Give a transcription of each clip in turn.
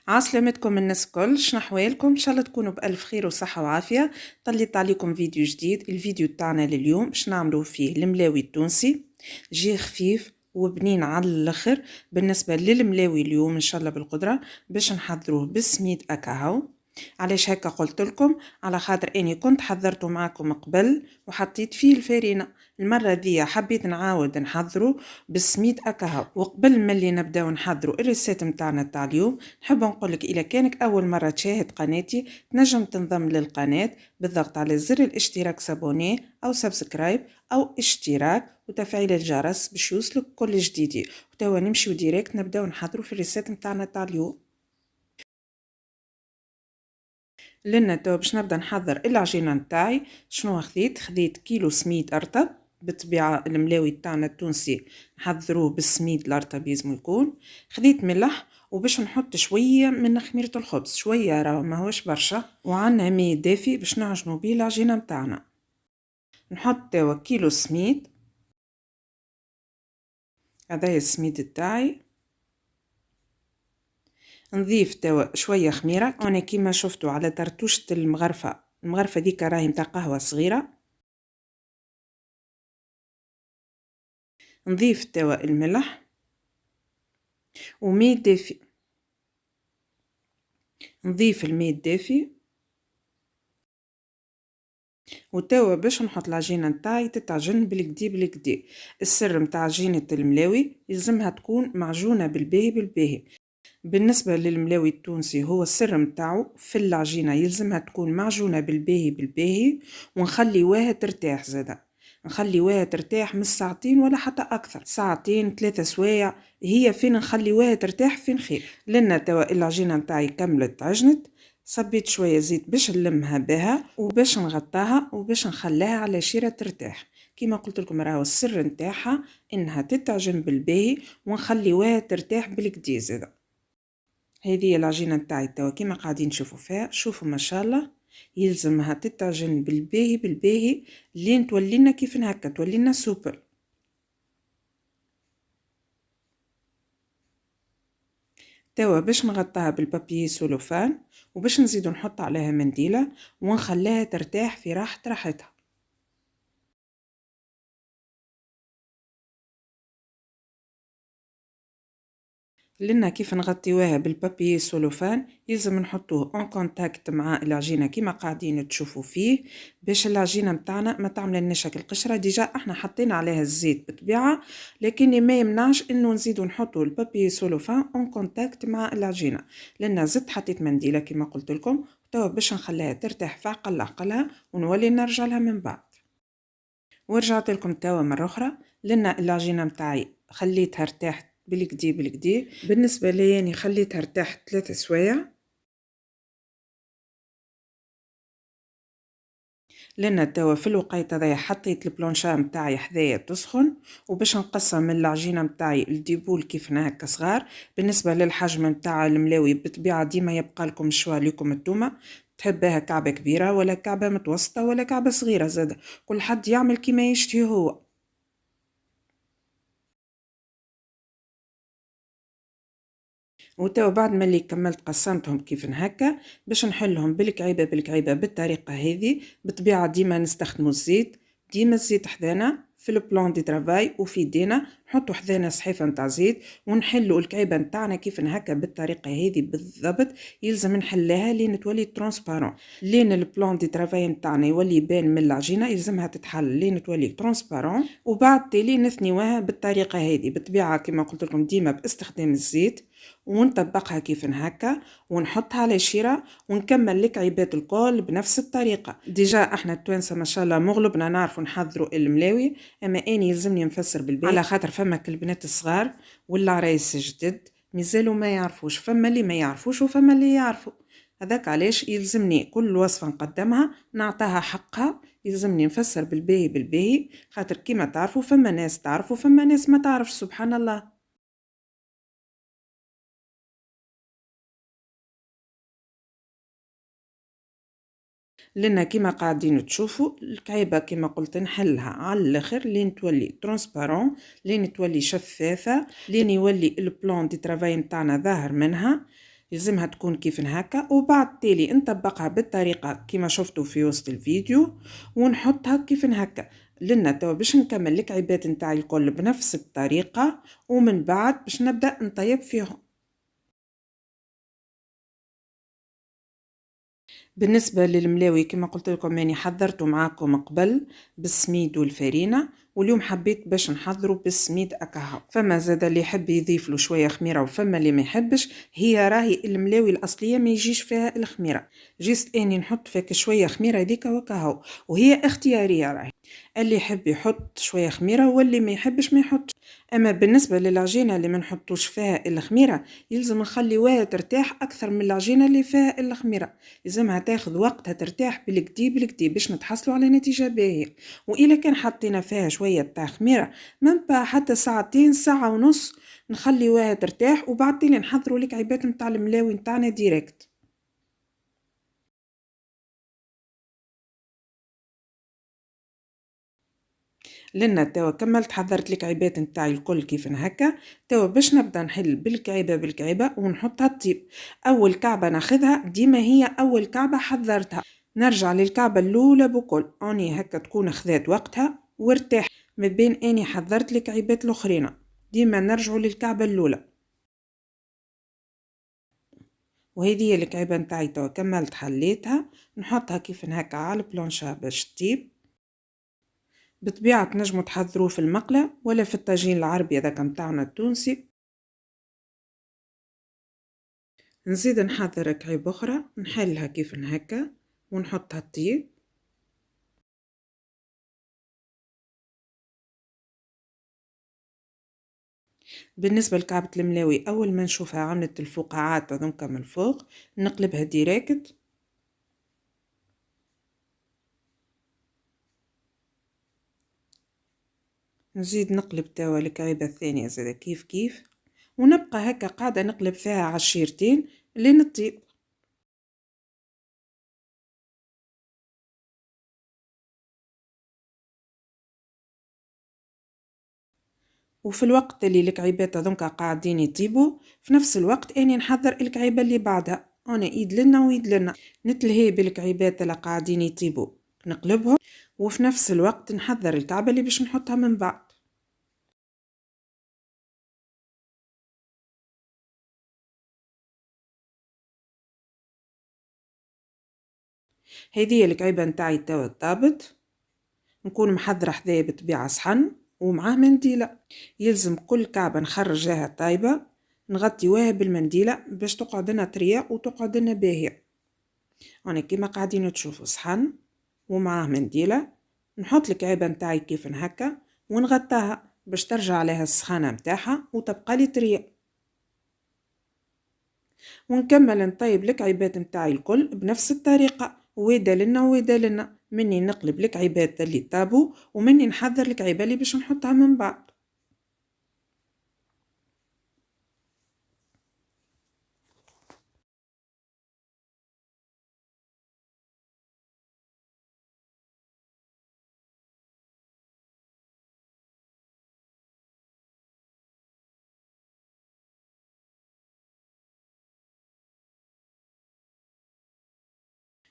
عسلامتكم الناس الكل، شنو احوالكم؟ ان شاء الله تكونوا بالف خير وصحه وعافيه. طليت عليكم فيديو جديد. الفيديو تاعنا لليوم باش نعملوا فيه الملاوي التونسي، جي خفيف وبنين على الاخر. بالنسبه للملاوي اليوم ان شاء الله بالقدره باش نحضروه بالسميد اكاهو. علاش هكا قلت لكم؟ على خاطر اني كنت حضرته معكم قبل وحطيت فيه الفارينه. المره ذي حبيت نعاود نحضره بالسميد اكاهو. وقبل ما اللي نبداو نحضروا الريسيت نتاعنا تاع اليوم، نحب نقولك إذا كانك أول مرة تشاهد قناتي تنجم تنضم للقناة بالضغط على زر الاشتراك سابونيه أو سبسكرايب أو اشتراك وتفعيل الجرس باش يوصلك كل جديدي. وتوا نمشيو ديريكت نبداو نحضروا في الريسيت نتاعنا تاع اليوم. لنا توا باش نبدا نحضر العجينه نتاعي. شنو خذيت كيلو سميد ارطب. بالطبيعه الملاوي تاعنا التونسي نحضروه بالسميد الارطب لازم يكون. خذيت ملح وباش نحط شويه من خميره الخبز، شويه راه ماهوش برشا، وعندنا ماء دافي باش نعجنوا بيه العجينه نتاعنا. نحط توا كيلو سميد، هذا السميد تاعي. نضيف توا شويه خميره، انا كيما شفتوا على ترتوشه المغرفه ديك راهي نتاع قهوه صغيره. نضيف توا الملح وماء دافي. نضيف الماء الدافي وتوا باش نحط العجينه نتاعي تتعجن بالكدي بالكدي. السر نتاع عجينه الملاوي يلزمها تكون معجونه بالباهي. بالنسبه للملاوي التونسي هو السر نتاعو في العجينه، يلزمها تكون معجونه بالباهي ونخليوها ترتاح. زاده نخليوها ترتاح من ساعتين ولا حتى اكثر، ساعتين 3 سوايع، هي فين نخليوها ترتاح فين خير. لنا توا العجينه نتاعي كملت عجنت. صبيت شويه زيت باش نلمها بها وباش نغطاها وباش نخليها على شيره ترتاح. كما قلت لكم راهو السر نتاعها انها تتعجن بالباهي ونخليوها ترتاح بالكدي. زاده هذه العجينه نتاعي توا كيما قاعدين تشوفوا فيها، شوفوا ما شاء الله يلزمها تتعجن بالباهي لين تولينا كيف هكا، تولينا سوبل. توا باش نغطاها بالبابي سولوفان وباش نزيدو نحط عليها منديله ونخليها ترتاح في راحتها. لنا كيف نغطيوها بالبابي سولوفان، يلزم نحطوه اون كونتاكت مع العجينه كيما قاعدين تشوفوا فيه باش العجينه متاعنا ما تعملناش القشره. ديجا احنا حطينا عليها الزيت بالطبيعه، لكن ما يمنعش انه نزيدو نحطوا البابي سولوفان اون كونتاكت مع العجينه. لنا زدت حطيت منديله كيما قلت لكم. توا باش نخليها ترتاح في عقلها ونولي نرجع لها من بعد. ورجعت لكم توا مرة أخرى. لنا العجينة متاعي خليتها ارتاحت بالكدي. بالنسبة لي يعني خليتها ارتاحت 3 سوايع. لنا توا في الوقيته هذايا حطيت البلونشا متاعي حذايا تسخن وباش نقسم العجينه متاعي الديبول كيف هكا صغار. بالنسبه للحجم متاع الملاوي بالطبيعه ديما يبقى لكم الشوا لكم التومه، تحبها كعبه كبيره ولا كعبه متوسطه ولا كعبه صغيره. زاده كل حد يعمل كيما يشتهي هو. وتوا بعد ما اللي كملت قسمتهم كيف هكا باش نحلهم بالكعيبه بالطريقه هذه. بالطبيعه ديما نستخدموا الزيت، ديما الزيت حذانا في البلان دي ترافاي وفي يدينا نحطوا حذانا صحيفه نتاع زيت ونحلوا الكعيبه نتاعنا كيف هكا بالطريقه هذه بالضبط. يلزم نحلها لين تولي ترانسبارون، لين البلان دي ترافاي نتاعنا يولي يبان من العجينه، يلزمها تتحل لين تولي ترانسبارون. وبعد تالي نثنيوها بالطريقه هذه. بالطبيعه كما قلت لكم ديما باستخدام الزيت ونطبقها كيف هكا ونحطها على شيرة ونكمل الكعيبات الكل بنفس الطريقة. ديجا احنا التوانسة ما شاء الله مغلبنا نعرفوا نحضروا الملاوي، اما اني يلزمني نفسر بالبيت على خاطر فما البنات الصغار والعرايس جدد مازالوا ما يعرفوش. فما اللي ما يعرفوش وفما اللي يعرفوا، هذاك علاش يلزمني كل وصفة نقدمها نعطاها حقها. يلزمني نفسر بالباهي خاطر كيما تعرفوا فما ناس تعرف وفما ناس ما تعرف، سبحان الله. لنا كيما قاعدين تشوفوا الكعيبه كيما قلت نحلها على الاخر لين تولي ترانسبارون، لين تولي شفافه، لين يولي البلان دي ترافاي نتاعنا ظاهر منها. يلزمها تكون كيف هكا، وبعد تالي نطبقها بالطريقة كما شفتوا في وسط الفيديو ونحطها كيف هكا. لنا توا باش نكمل الكعيبات نتاعي الكل بنفس الطريقة، ومن بعد باش نبدأ نطيب فيهم. بالنسبة للملاوي كما قلت لكم اني حضرته معاكم قبل بالسميد والفرينة، واليوم حبيت باش نحضره بالسميد اكاهو. فما زاد اللي يحب يضيف له شوية خميرة وفما اللي ما يحبش. هي راهي الملاوي الاصلية ما يجيش فيها الخميرة، جيست اني نحط فيك شوية خميرة هذيك وكاهو، وهي اختيارية راهي. اللي يحب يحط شوية خميرة واللي ما يحبش ما يحط. اما بالنسبة للعجينة اللي ما نحطوش فيها الخميرة، يلزم نخليوها ترتاح اكثر من العجينة اللي فيها الخميرة. لازمها تاخذ وقتها ترتاح بالكدي بالكدي باش نتحصلوا على نتيجة باهية. وإلا كان حطينا فيها شوية تاع خميرة من با حتى ساعتين ساعة ونص نخليوها ترتاح، وبعد تالي نحضروا الكعيبات نتاع الملاوي نتاعنا ديريكت. لنا توا كملت حضرت الكعيبات نتاعي الكل كيف هكا. توا باش نبدا نحل بالكعيبه بالكعيبه ونحطها تطيب. اول كعبه ناخذها ديما هي اول كعبه حضرتها، نرجع للكعبه الاولى بكل اني هكا تكون خذات وقتها وارتاح ما بين اني حضرت الكعيبات الاخرين. ديما نرجعوا للكعبه الاولى. وهذه هي الكعيبه نتاعي توا كملت حليتها، نحطها كيف هكا على البلانشا باش تطيب. بطبيعة تنجموا تحضروه في المقلة ولا في الطاجين العربي هذاك متاعنا التونسي. نزيد نحضر كعيب أخرى نحلها كيف هكا ونحطها تطيب. بالنسبة لكعبة الملاوي أول ما نشوفها عملت الفقاعات هذوكا من الفوق نقلبها ديريكت. نزيد نقلب توا الكعيبة الثانية زادا كيف كيف، ونبقى هكا قاعدة نقلب فيها عشيرتين لين تطيب. وفي الوقت اللي الكعيبات هذوكا قاعدين يطيبوا في نفس الوقت اني نحضر الكعيبه اللي بعدها. انا ايد لنا ويد لنا نتلهي بالكعيبات اللي قاعدين يطيبوا نقلبهم، وفي نفس الوقت نحضر الكعبه اللي باش نحطها من بعد. هذه الكعيبه نتاعي توا طابت. نكون محضره حذايا بطبيعه صحن ومعاه منديله. يلزم كل كعبه نخرجها طايبه نغطيوها بالمنديله باش تقعد لنا طريه وتقعد لنا باهيه. انا كيما قاعدين تشوفوا صحن ومعاه منديله، نحط الكعيبه نتاعي كيف هكا ونغطاها باش ترجع عليها السخانه نتاعها وتبقى لي طريه. ونكمل نطيب الكعيبات نتاعي الكل بنفس الطريقه، ويدا لنا ويدا لنا، مني نقلب الكعيبات اللي طابوا ومني نحضر الكعيبه اللي باش نحطها من بعد.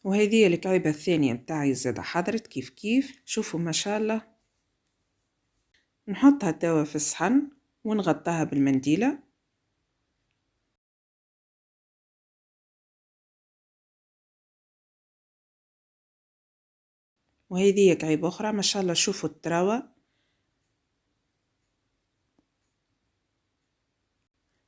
وهذه الكعيبه الثانيه نتاعي زاده حضرت كيف كيف، شوفوا ما شاء الله. نحطها توا في الصحن ونغطاها بالمنديله. وهذه كعيبه اخرى ما شاء الله، شوفوا التراوه.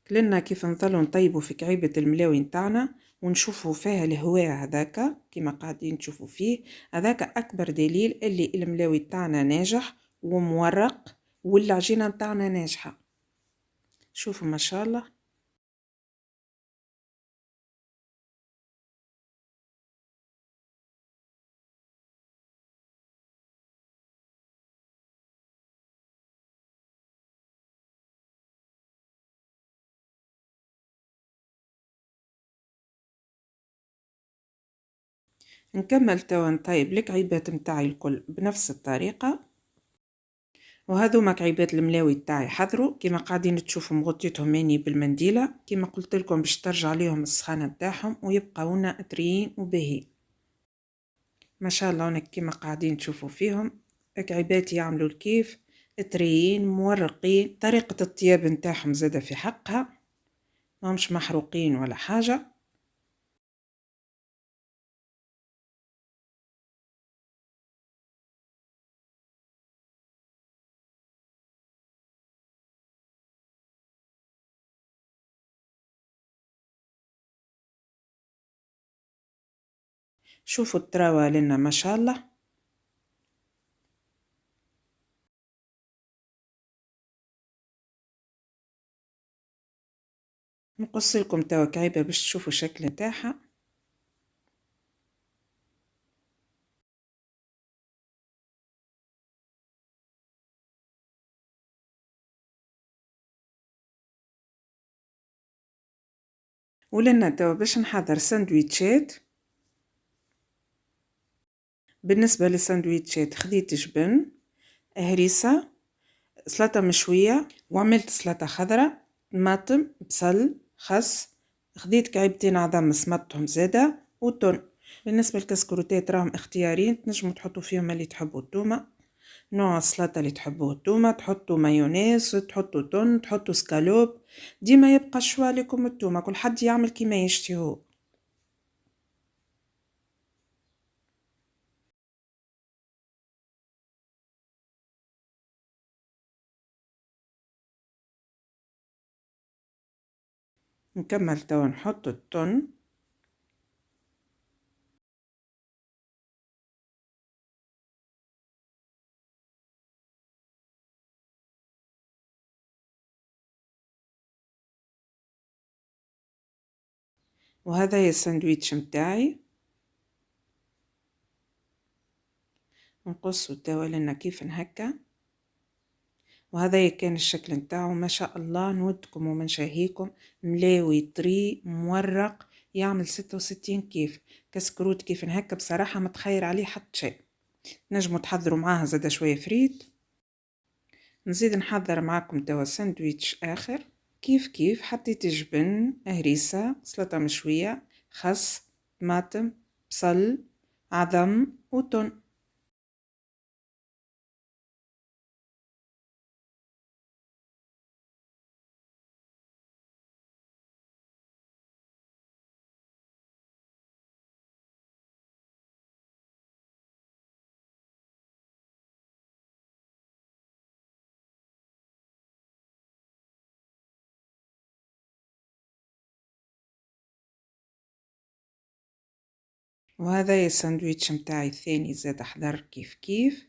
كلنا كيف نظلوا نطيبوا في كعيبة الملاوي نتاعنا ونشوفوا فيها الهواء هذاك كيما قاعدين تشوفوا فيه، هذاك أكبر دليل اللي الملاوي نتاعنا ناجح ومورق والعجينة نتاعنا ناجحة. شوفوا ما شاء الله. نكمل توا نطيب الكعيبات نتاعي الكل بنفس الطريقة. وهذو مكعبات الملاوي تاعي حضروا كيما قاعدين تشوفوا مغطيتهم ماني بالمنديله كيما قلت لكم باش ترجع عليهم السخانه نتاعهم ويبقاونا طريين وباهي. ما شاء الله هناك كيما قاعدين تشوفوا فيهم مكعبات يعملوا الكيف طريين مورقين. طريقه الطياب نتاعهم زاده في حقها ما مش محروقين ولا حاجه. شوفوا التراوة لنا ما شاء الله. نقص لكم توا كعيبه باش تشوفوا الشكل نتاعها. ولنا توا باش نحضر سندويتشات. بالنسبه للسندويتشات خديت جبن، هريسه، سلطه مشويه، وعملت سلطه خضراء، طماطم، بصل، خس. خديت كعيبتين عظم سمطتهم زاده وتون. بالنسبه للكسكروتات راهم اختياريين، تنجموا تحطوا فيهم اللي تحبوا التومه، نوع السلطه اللي تحبوه التومه، تحطوا مايونيز، تحطوا تون، تحطوا سكالوب، ديما يبقى الشوا لكم التومه، كل حد يعمل كيما يشتي هو. نكمل توا نحط التون. وهذا هي الساندويتش متاعي. نقصه توا لنا كيف هكا. وهذا كان الشكل نتاعو ما شاء الله. نودكم ومن شاهيكم ملاوي طري مورق يعمل 66 كيف كسكروت كيف هكا. بصراحة ما تخير عليه حتى شيء. نجموا تحضروا معاها زادا شوية فريت. نزيد نحضر معاكم توا ساندويتش آخر. كيف حطيت جبن، هريسة، سلطة مشوية، خس، طماطم، بصل، عظم وتون. وهذا هي الساندويتش متاعي الثاني زاد حضر كيف.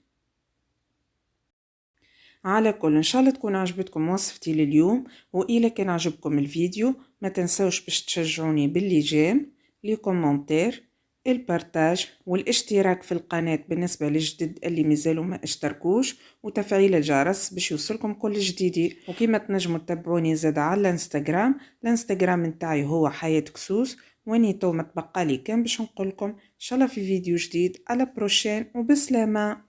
على كل ان شاء الله تكون عجبتكم وصفتي لليوم. والى كان عجبكم الفيديو ما تنسوش باش تشجعوني باللي جيم، لي كومنتير، البارتاج والاشتراك في القناة بالنسبة للجدد اللي مازالوا ما اشتركوش، وتفعيل الجرس باش يوصلكم كل جديد. وكما تنجموا تتابعوني زاد على الانستغرام نتاعي هو حياة كسوس. واني تو ما تبقى لي كان باش نقولكم ان شاء الله في فيديو جديد. على بروشين وبسلامة.